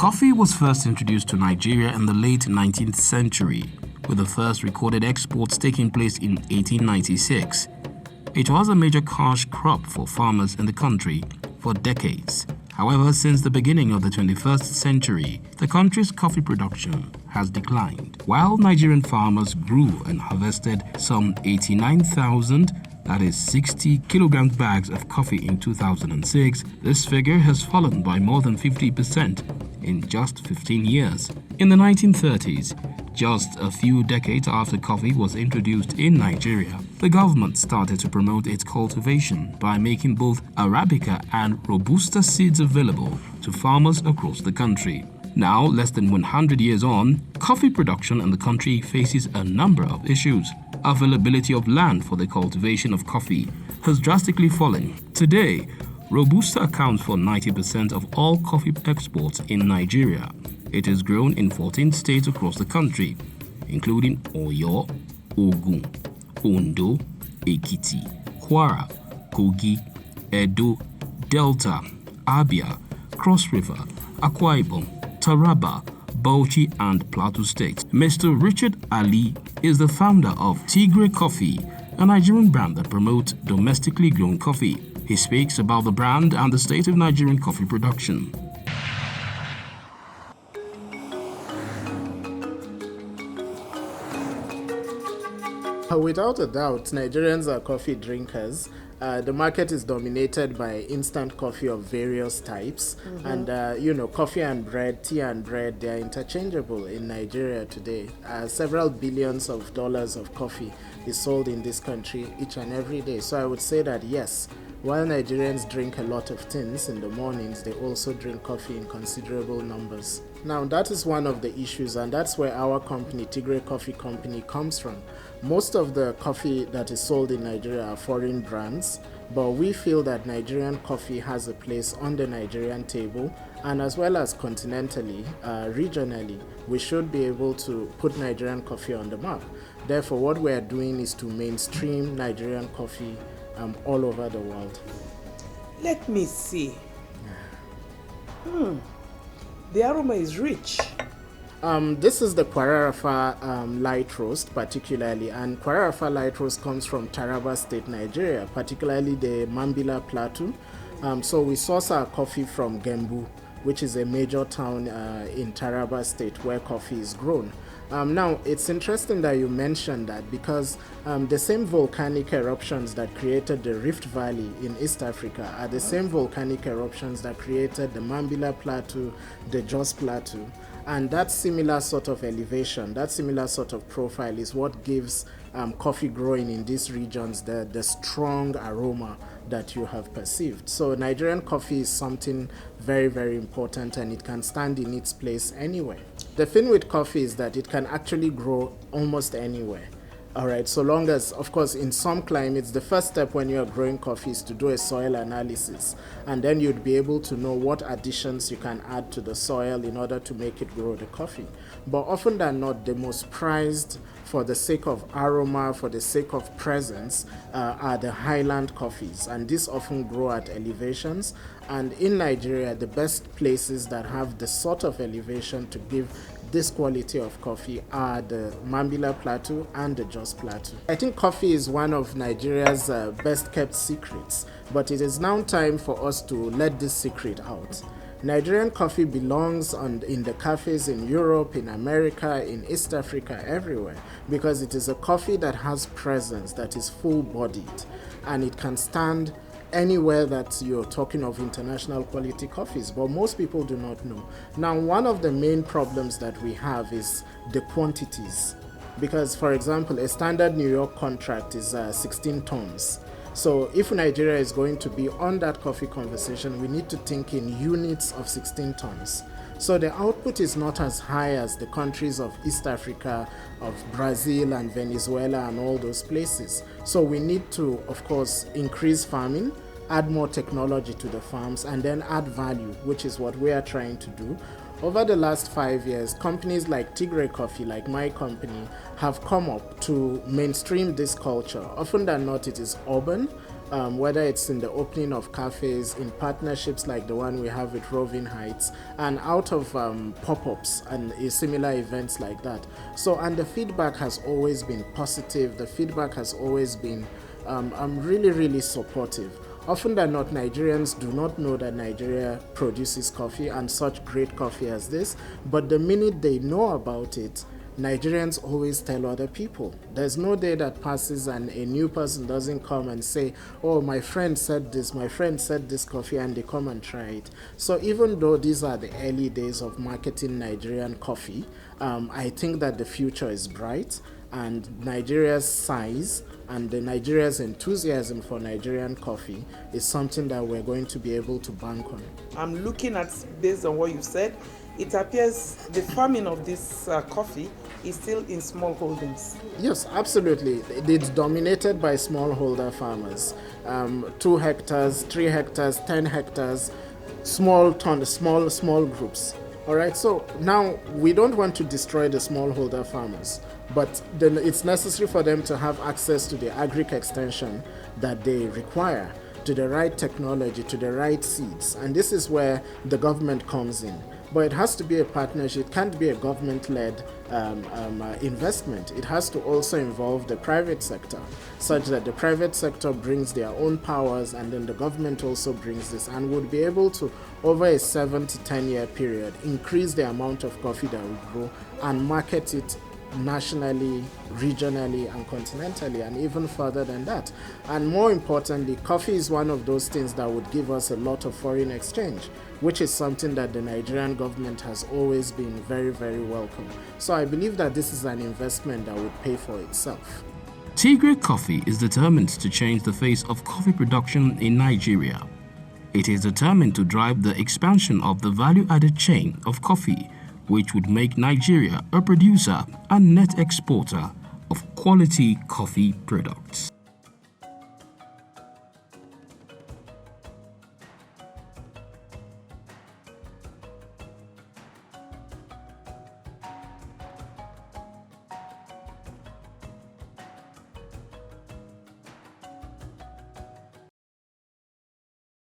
Coffee was first introduced to Nigeria in the late 19th century, with the first recorded exports taking place in 1896. It was a major cash crop for farmers in the country for decades. However, since the beginning of the 21st century, the country's coffee production has declined. While Nigerian farmers grew and harvested some 89,000, that is 60 kilogram bags of coffee in 2006, this figure has fallen by more than 50% in just 15 years. In the 1930s, just a few decades after coffee was introduced in Nigeria, the government started to promote its cultivation by making both Arabica and Robusta seeds available to farmers across the country. Now, less than 100 years on, coffee production in the country faces a number of issues. Availability of land for the cultivation of coffee has drastically fallen. Today, Robusta accounts for 90% of all coffee exports in Nigeria. It is grown in 14 states across the country, including Oyo, Ogun, Ondo, Ekiti, Kwara, Kogi, Edo, Delta, Abia, Cross River, Akwa Ibom, Taraba, Bauchi, and Plateau State. Mr. Richard Ali is the founder of Tigray Coffee, a Nigerian brand that promotes domestically grown coffee. He speaks about the brand and the state of Nigerian coffee production. Without a doubt, Nigerians are coffee drinkers. The market is dominated by instant coffee of various types. And, coffee and bread, tea and bread, they are interchangeable in Nigeria today. Several billions of dollars of coffee is sold in this country each and every day. So I would say that yes, while Nigerians drink a lot of things in the mornings, they also drink coffee in considerable numbers. Now, that is one of the issues, and that's where our company, Tigray Coffee Company, comes from. Most of the coffee that is sold in Nigeria are foreign brands, but we feel that Nigerian coffee has a place on the Nigerian table, and as well as continentally, regionally, we should be able to put Nigerian coffee on the map. Therefore, what we are doing is to mainstream Nigerian coffee all over the world. Let me see. The aroma is rich. This is the Kwararafa light roast particularly, and Kwararafa light roast comes from Taraba State, Nigeria, particularly the Mambila Plateau. So we source our coffee from Gembu, which is a major town in Taraba State where coffee is grown. Now, it's interesting that you mentioned that because the same volcanic eruptions that created the Rift Valley in East Africa are the same volcanic eruptions that created the Mambila Plateau, the Jos Plateau. And that similar sort of elevation, that similar sort of profile is what gives coffee growing in these regions the strong aroma that you have perceived. So Nigerian coffee is something very, very important, and it can stand in its place anywhere. The thing with coffee is that it can actually grow almost anywhere. All right, so long as, of course, in some climates, the first step when you are growing coffee is to do a soil analysis, and then you'd be able to know what additions you can add to the soil in order to make it grow the coffee. But often than not, the most prized for the sake of aroma, for the sake of presence, are the highland coffees, and these often grow at elevations. And in Nigeria, the best places that have the sort of elevation to give this quality of coffee are the Mambila Plateau and the Jos Plateau. I think coffee is one of Nigeria's best kept secrets, but it is now time for us to let this secret out. Nigerian coffee belongs in the cafes in Europe, in America, in East Africa, everywhere, because it is a coffee that has presence, that is full-bodied, and it can stand anywhere that you're talking of international quality coffees, but most people do not know. Now, one of the main problems that we have is the quantities, because, for example, a standard New York contract is 16 tons. So if Nigeria is going to be on that coffee conversation, we need to think in units of 16 tons. So the output is not as high as the countries of East Africa, of Brazil and Venezuela and all those places. So we need to, of course, increase farming, add more technology to the farms, and then add value, which is what we are trying to do. Over the last 5 years, companies like Tigray Coffee, like my company, have come up to mainstream this culture. Often than not, it is urban, whether it's in the opening of cafes, in partnerships like the one we have with Roving Heights, and out of pop-ups and similar events like that. So, and the feedback has always been positive. The feedback has always been really, really supportive. Often than not, Nigerians do not know that Nigeria produces coffee, and such great coffee as this, but the minute they know about it, Nigerians always tell other people. There's no day that passes and a new person doesn't come and say, oh, my friend said this coffee, and they come and try it. So even though these are the early days of marketing Nigerian coffee, I think that the future is bright, and Nigeria's size and the Nigeria's enthusiasm for Nigerian coffee is something that we're going to be able to bank on. I'm looking at, based on what you said, it appears the farming of this coffee is still in small holdings. Yes, absolutely. It's dominated by smallholder farmers. 2 hectares, 3 hectares, 10 hectares, small groups. All right, so now we don't want to destroy the smallholder farmers, but then it's necessary for them to have access to the agric extension that they require, to the right technology, to the right seeds. And this is where the government comes in. But it has to be a partnership. It can't be a government-led investment. It has to also involve the private sector, such that the private sector brings their own powers, and then the government also brings this, and would be able to, over a 7 to 10 year period, increase the amount of coffee that we grow and market it nationally, regionally, and continentally, and even further than that. And more importantly, coffee is one of those things that would give us a lot of foreign exchange, which is something that the Nigerian government has always been very, very welcome. So I believe that this is an investment that would pay for itself. Tigray Coffee is determined to change the face of coffee production in Nigeria. It is determined to drive the expansion of the value-added chain of coffee, which would make Nigeria a producer and net exporter of quality coffee products.